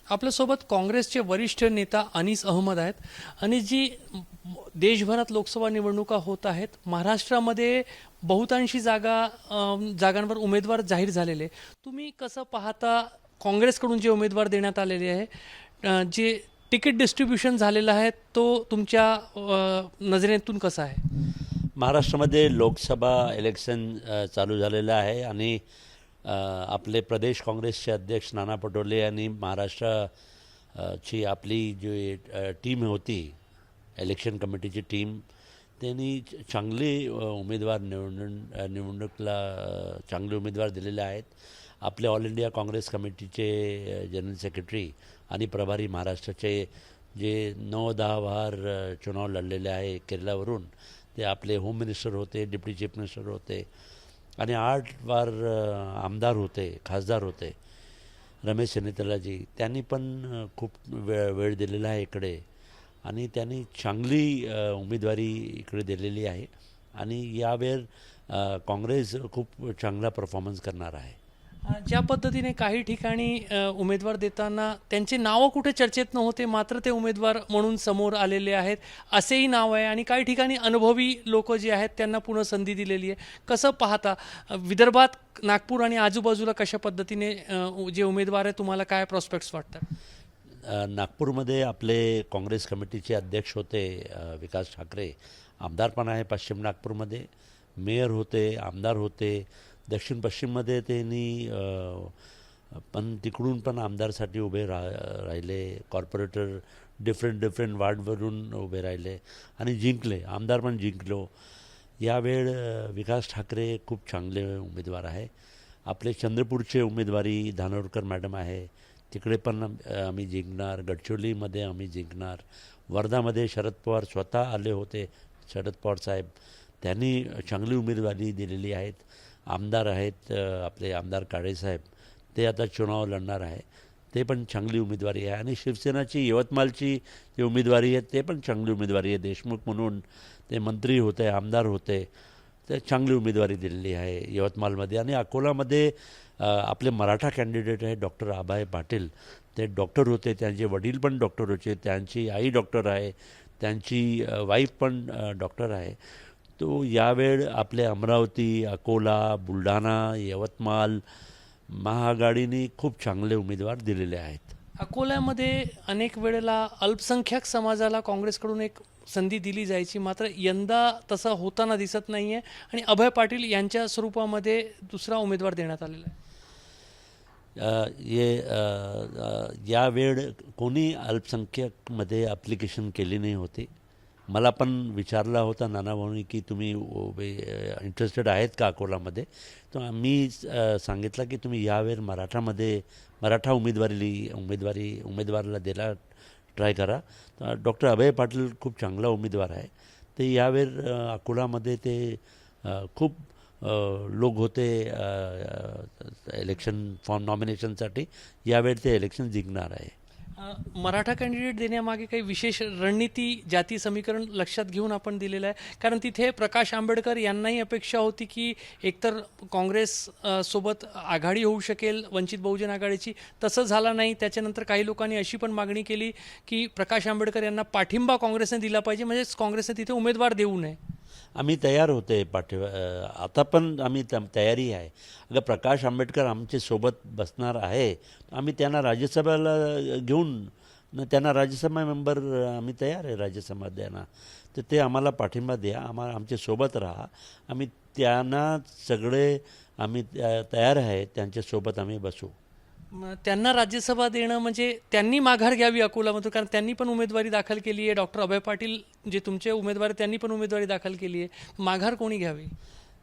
आपल्यासोबत काँग्रेसचे वरिष्ठ नेता अनीस अहमद आहेत. अनीसजी, देशभरात लोकसभा निवडणुका होत आहेत. महाराष्ट्रामध्ये बहुतांशी जागांवर उमेदवार जाहीर झालेले. तुम्ही कसं पाहता काँग्रेसकडून जे उमेदवार देण्यात आलेले आहे, जे तिकीट डिस्ट्रीब्युशन झालेलं आहे, तो तुमच्या नजरेतून कसा आहे? महाराष्ट्रामध्ये लोकसभा इलेक्शन चालू झालेलं आहे आणि आपले प्रदेश काँग्रेसचे अध्यक्ष नाना पटोले यांनी महाराष्ट्राची आपली जी टीम होती, इलेक्शन कमिटीची टीम, त्यांनी चांगले उमेदवार निवडणुकीला चांगले उमेदवार दिलेले आहेत. आपले ऑल इंडिया काँग्रेस कमिटीचे जनरल सेक्रेटरी आणि प्रभारी महाराष्ट्राचे जे 9-10 बार चुनाव लढलेले आहे केरळावरून, ते आपले होम मिनिस्टर होते, डिप्टी चीफ मिनिस्टर होते आणि 8 बार आमदार होते, खासदार होते. रमेश चन्नीतलाजी, त्यांनी पण खूप वेळ दिलेला आहे इकडे आणि त्यांनी चांगली उमेदवारी इकडे दिलेली आहे आणि यावेळी काँग्रेस खूप चांगला परफॉर्मन्स करणार आहे. ज्या पद्धतीने काही ठिकाणी उमेदवार देताना त्यांचे नावं कुठे चर्चेत नव्हते, मात्र ते उमेदवार म्हणून समोर आलेले आहेत असेही नाव आहे आणि काही ठिकाणी अनुभवी लोक जे आहेत त्यांना पुन्हा संधी दिलेली आहे. कसं पाहता विदर्भात, नागपूर आणि आजूबाजूला कशा पद्धतीने जे उमेदवार आहे, तुम्हाला काय प्रॉस्पेक्ट्स वाटतात? नागपूरमध्ये आपले काँग्रेस कमिटीचे अध्यक्ष होते विकास ठाकरे, आमदार पण आहे पश्चिम नागपूरमध्ये, मेयर होते, आमदार होते. दक्षिण पश्चिममध्ये त्यांनी पण तिकडून पण आमदारसाठी उभे राहिले. कॉर्पोरेटर डिफरंट वार्डवरून उभे राहिले आणि जिंकले, आमदार पण जिंकलो. यावेळ विकास ठाकरे खूप चांगले उमेदवार आहे. आपले चंद्रपूरचे उमेदवारी धानोरकर मॅडम आहे, तिकडे पण आम्ही जिंकणार. गडचिरोलीमध्ये आम्ही जिंकणार. वर्धामध्ये शरद पवार स्वतः आले होते, शरद पवार साहेब, त्यांनी चांगली उमेदवारी दिलेली आहेत. आमदार आहेत आपले आमदार काळेसाहेब, ते आता चुनाव लढणार आहे, ते पण चांगली उमेदवारी आहे. आणि शिवसेनाची यवतमाळची जी उमेदवारी आहे ते पण चांगली उमेदवारी आहे. देशमुख म्हणून ते मंत्री होते, आमदार होते, ते चांगली उमेदवारी दिलेली आहे यवतमाळमध्ये. आणि अकोलामध्ये आपले मराठा कॅन्डिडेट आहे डॉक्टर आभाय पाटील, ते डॉक्टर होते, त्यांचे वडील पण डॉक्टर होते, त्यांची आई डॉक्टर आहे, त्यांची वाईफ पण डॉक्टर आहे. तो यावेळ आपले अमरावती, अकोला, बुलढाणा, यवतमाळ महाआघाडीने खूप चांगले उमेदवार दिलेले आहेत. अकोल्यामध्ये अनेक वेळेला अल्पसंख्याक समाजाला काँग्रेसकडून एक संधी दिली जायची, मात्र यंदा तसं होताना दिसत नाही आहे आणि अभय पाटील यांच्या स्वरूपामध्ये दुसरा उमेदवार देण्यात आलेला आहे. यावेळ कोणी अल्पसंख्याकमध्ये ॲप्लिकेशन केली नाही होती. मला पण विचारला होता नाना भाऊनी की तुम्ही इंटरेस्टेड आहेत का अकोलामध्ये, तर मी सांगितलं की तुम्ही यावेळी मराठा उमेदवाराला द्यायला ट्राय करा. डॉक्टर अभय पाटील खूप चांगला उमेदवार आहे. ते यावेळी अकोलामध्ये ते खूप लोक होते इलेक्शन फॉर्म नॉमिनेशनसाठी. यावेळी ते इलेक्शन जिंकणार आहे. मराठा कॅन्डिडेट देण्यामागे काही विशेष रणनीती, जाती समीकरण लक्षात घेऊन आपण दिलेलं आहे? कारण तिथे प्रकाश आंबेडकर यांनाही अपेक्षा होती की एकतर काँग्रेस सोबत आघाडी होऊ शकेल वंचित बहुजन आघाडीची, तसं झालं नाही. त्याच्यानंतर काही लोकांनी अशी पण मागणी केली की प्रकाश आंबेडकर यांना पाठिंबा काँग्रेसने दिला पाहिजे, म्हणजेच काँग्रेसने तिथे उमेदवार देऊ नये. आम्ही तयार होते आता पण आम्ही तयारी आहे. अगर प्रकाश आंबेडकर आमचे सोबत बसणार आहे, आम्ही त्यांना राज्यसभेला घेऊन त्यांना राज्यसभा मेंबर आम्ही तयार आहे राज्यसभा द्यायला. तर ते आम्हाला पाठिंबा द्या, आमच्या सोबत राहा. आम्ही त्यांना सगळे आम्ही तयार आहे, त्यांच्यासोबत आम्ही बसू. त्यांना राज्यसभा देणं म्हणजे त्यांनी माघार घ्यावी अकोलामधून, कारण त्यांनी पण उमेदवारी दाखल केली आहे. डॉक्टर अभय पाटील जे तुमचे उमेदवार, त्यांनी पण उमेदवारी दाखल केली आहे. माघार कोणी घ्यावी?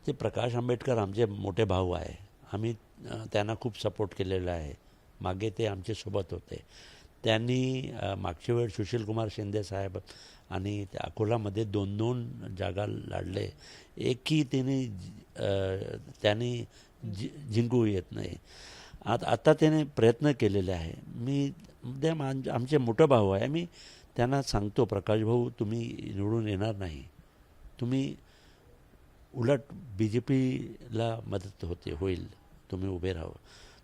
ते प्रकाश आंबेडकर आमचे मोठे भाऊ आहे. आम्ही त्यांना खूप सपोर्ट केलेला आहे. मागे ते आमच्यासोबत होते. त्यांनी मागच्या वेळ सुशीलकुमार शिंदे साहेब आणि त्या अकोलामध्ये 2-2 जागा लढले. एकही त्यांनी जिंकू येत नाही. आता त्याने प्रयत्न केलेले आहे. आमचे मोठा भाऊ आहे. मी त्यांना सांगतो, प्रकाश भाऊ तुम्ही निवडून येणार नाही, तुम्ही उलट BJPला मदत होईल, तुम्ही उभे राहा.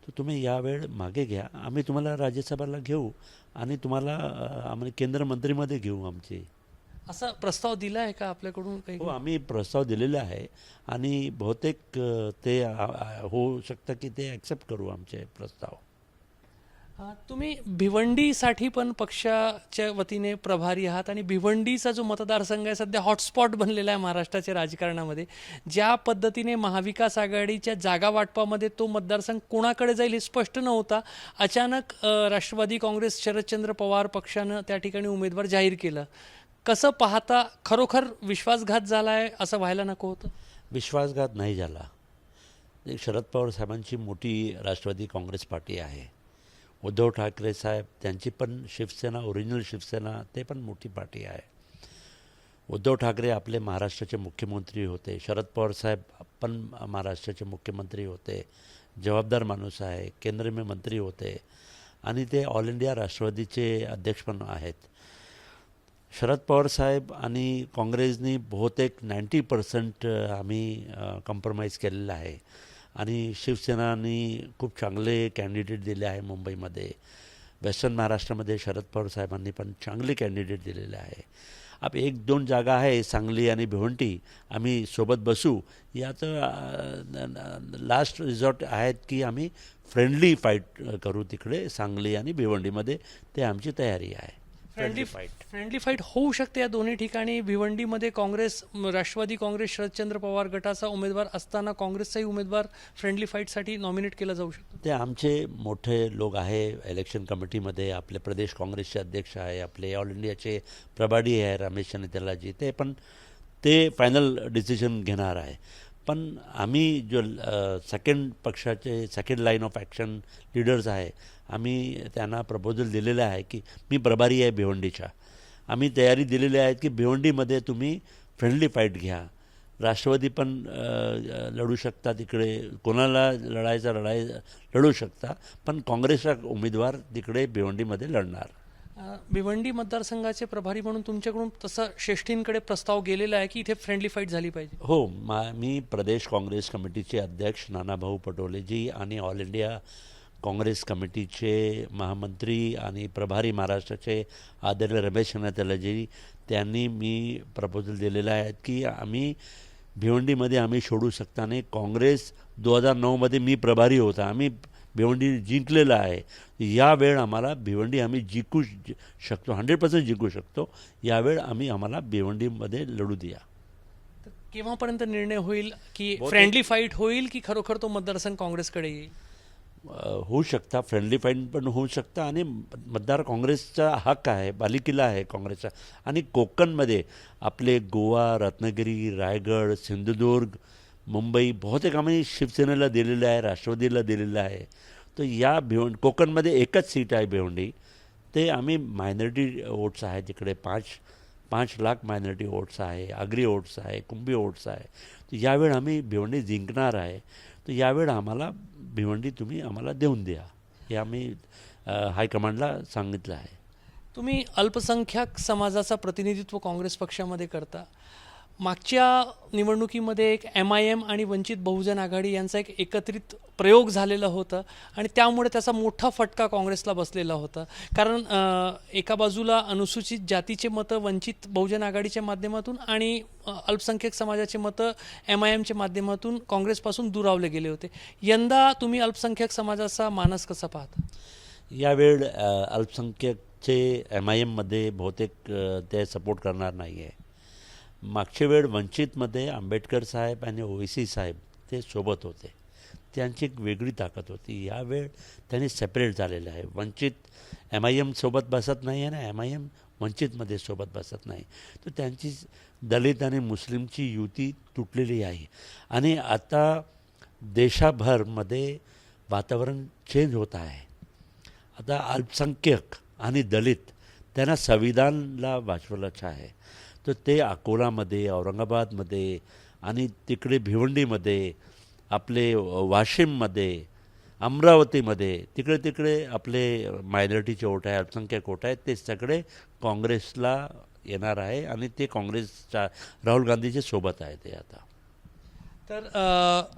तर तुम्ही यावेळ मागे घ्या, आम्ही तुम्हाला राज्यसभेला घेऊ आणि तुम्हाला आम्ही केंद्रमंत्रीमध्ये घेऊ आमचे. असा प्रस्ताव दिला आहे का आपल्याकडून काही? हो, आम्ही प्रस्ताव दिलेला आहे आणि बहुतेक ते होऊ शकतं की ते ॲक्सेप्ट करू आमचे प्रस्ताव. तुम्ही भिवंडीसाठी पण पक्षाच्या वतीने प्रभारी आहात आणि भिवंडीचा जो मतदारसंघ आहे सध्या हॉटस्पॉट बनलेला आहे महाराष्ट्राच्या राजकारणामध्ये. ज्या पद्धतीने महाविकास आघाडीच्या जागा वाटपामध्ये तो मतदारसंघ कोणाकडे जाईल हे स्पष्ट नव्हता. अचानक राष्ट्रवादी काँग्रेस शरदचंद्र पवार पक्षानं त्या ठिकाणी उमेदवार जाहीर केलं. कसं पाहता, खरोखर विश्वासघात झाला आहे असं व्हायला नको होतं? विश्वासघात नाही झाला. शरद पवार साहेबांची मोठी राष्ट्रवादी काँग्रेस पार्टी आहे. उद्धव ठाकरे साहेब त्यांची पण शिवसेना, ओरिजिनल शिवसेना, ते पण मोठी पार्टी आहे. उद्धव ठाकरे आपले महाराष्ट्राचे मुख्यमंत्री होते. शरद पवार साहेब पण महाराष्ट्राचे मुख्यमंत्री होते. जबाबदार माणूस आहे. केंद्रीय मंत्री होते आणि ते ऑल इंडिया राष्ट्रवादीचे अध्यक्ष पण आहेत. शरद पवार साहेब आणि काँग्रेसनी बहुतेक 90% आम्ही कॉम्प्रोमाइज केलेलं आहे आणि शिवसेनानी खूप चांगले कॅन्डिडेट दिले आहे. मुंबईमध्ये, वेस्टर्न महाराष्ट्रामध्ये शरद पवार साहेबांनी पण चांगले कॅन्डिडेट दिलेले आहे. आप 1-2 जागा आहे सांगली आणि भिवंडी, आम्ही सोबत बसू याचं लास्ट रिझॉर्ट आहेत की आम्ही फ्रेंडली फाईट करू तिकडे सांगली आणि भिवंडीमध्ये. ते आमची तयारी आहे. फ्रेंडली फाईट होऊ शकते या दोन्ही ठिकाणी. भिवंडीमध्ये काँग्रेस, राष्ट्रवादी काँग्रेस शरदचंद्र पवार गटाचा उमेदवार असताना काँग्रेसचाही उमेदवार फ्रेंडली फाईटसाठी नॉमिनेट केला जाऊ शकतो. ते आमचे मोठे लोक आहे इलेक्शन कमिटीमध्ये. आपले प्रदेश काँग्रेसचे अध्यक्ष आहे, आपले ऑल इंडियाचे प्रभारी आहे रमेश चन्नीतेलाजी, ते पण ते फायनल डिसिजन घेणार आहे. पण आम्ही जो पक्षाचे second line of action leaders आहे, आम्ही त्यांना प्रपोजल दिलेलं आहे की मी प्रभारी आहे भिवंडीच्या. आम्ही तयारी दिलेली आहे की भिवंडीमध्ये तुम्ही फ्रेंडली फाईट घ्या. राष्ट्रवादी पण लढू शकता तिकडे, कोणाला लढू शकता, पण काँग्रेसचा उमेदवार तिकडे भिवंडीमध्ये लढणार. भिवंडी मतदारसंघाचे प्रभारी म्हणून तुमच्याकडून तसं श्रेष्ठींकडे प्रस्ताव गेलेला आहे की इथे फ्रेंडली फाईट झाली पाहिजे? हो, मी प्रदेश काँग्रेस कमिटीचे अध्यक्ष नानाभाऊ पटोलेजी आणि ऑल इंडिया काँग्रेस कमिटीचे महामंत्री आणि प्रभारी महाराष्ट्राचे आदरणीय रमेश चन्नीतेलाजी, त्यांनी मी प्रपोजल दिलेलं आहे की आम्ही भिवंडीमध्ये आम्ही सोडू शकता नाही. काँग्रेस 2009मध्ये मी प्रभारी होता, आम्ही भिवंडी जिंकलेलं आहे. यावेळ आम्हाला भिवंडी आम्ही जिंकू शकतो, 100% जिंकू शकतो. यावेळ आम्हाला भिवंडीमध्ये लढू द्या. तर केव्हापर्यंत निर्णय होईल की फ्रेंडली फाईट होईल की खरोखर तो मतदारसंघ काँग्रेसकडे येईल? होऊ शकता, फ्रेंडली फाईट पण होऊ शकता आणि मतदार काँग्रेसचा हक्क आहे, बालेकिल्ला आहे काँग्रेसचा. आणि कोकणमध्ये आपले गोवा, रत्नागिरी, रायगड, सिंधुदुर्ग, मुंबई बहुतेक आम्ही शिवसेनेला दिलेलं आहे, राष्ट्रवादीला दिलेलं आहे. तर या कोकणमध्ये एकच सीट आहे भिवंडी. ते आम्ही मायनॉरिटी वोट्स आहे तिकडे, 5 लाख मायनॉरिटी वोट्स आहे, आगरी वोट्स आहे, कुंभी वोट्स आहे. तर यावेळ आम्ही भिवंडी जिंकणार आहे. तर यावेळ आम्हाला भिवंडी तुम्ही आम्हाला देऊन द्या, हे आम्ही हायकमांडला सांगितलं आहे. तुम्ही अल्पसंख्याक समाजाचा प्रतिनिधित्व काँग्रेस पक्षामध्ये करता. मागच्या निवडणुकीमध्ये एक MIM आणि वंचित बहुजन आघाडी यांचा एक एकत्रित प्रयोग झालेला होता आणि त्यामुळे त्याचा मोठा फटका काँग्रेसला बसलेला होता. कारण एका बाजूला अनुसूचित जातीचे मतं वंचित बहुजन आघाडीच्या माध्यमातून आणि अल्पसंख्याक समाजाचे मतं MIMच्या माध्यमातून काँग्रेसपासून दुरावले गेले होते. यंदा तुम्ही अल्पसंख्याक समाजाचा मानस कसा पाहता? यावेळ अल्पसंख्याकचे MIMमध्ये बहुतेक ते सपोर्ट करणार नाही आहे. मागच्या वेळ वंचितमध्ये आंबेडकर साहेब आणि OWC साहेब ते सोबत होते, त्यांची एक वेगळी ताकद होती. यावेळ त्यांनी सेपरेट झालेलं आहे. वंचित MIM सोबत बसत नाही आहे आणि MIM वंचितमध्ये सोबत बसत नाही. तर त्यांची दलित आणि मुस्लिमची युती तुटलेली आहे आणि आता देशाभरमध्ये वातावरण चेंज होत आहे. आता अल्पसंख्यक आणि दलित त्यांना संविधानला वाचवलंच आहे. तर ते अकोलामध्ये, औरंगाबादमध्ये आणि तिकडे भिवंडीमध्ये, आपले वाशिममध्ये, अमरावतीमध्ये तिकडे आपले मायनॉरिटीचे वोट आहे, अल्पसंख्याक वोट आहेत, ते सगळे काँग्रेसला येणार आहे आणि ते काँग्रेसच्या राहुल गांधीचे सोबत आहे. ते आता तर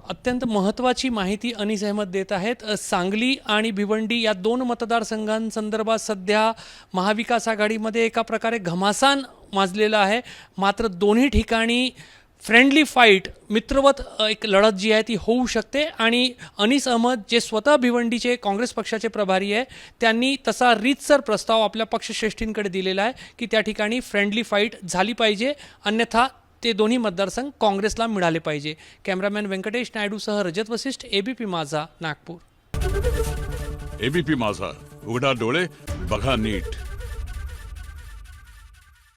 अत्यंत महत्त्वाची माहिती अनीस अहमद देत आहेत. सांगली आणि भिवंडी या 2 मतदारसंघांसंदर्भात सध्या महाविकास आघाडीमध्ये एका प्रकारे घमासान माजलेलं आहे. मात्र दोन्ही ठिकाणी फ्रेंडली फाईट, मित्रवत एक लढत जी आहे ती होऊ शकते आणि अनीस अहमद जे स्वतः भिवंडीचे काँग्रेस पक्षाचे प्रभारी आहे, त्यांनी तसा रीतसर प्रस्ताव आपल्या पक्षश्रेष्ठींकडे दिलेला आहे की त्या ठिकाणी फ्रेंडली फाईट झाली पाहिजे, अन्यथा ते दोन्ही मतदारसंघ काँग्रेसला मिळाले पाहिजे. कॅमेरामॅन व्यंकटेश नायडूसह रजत वसिष्ठ, एबीपी माझा, नागपूर. एबीपी माझा, उघडा डोळे बघा नीट.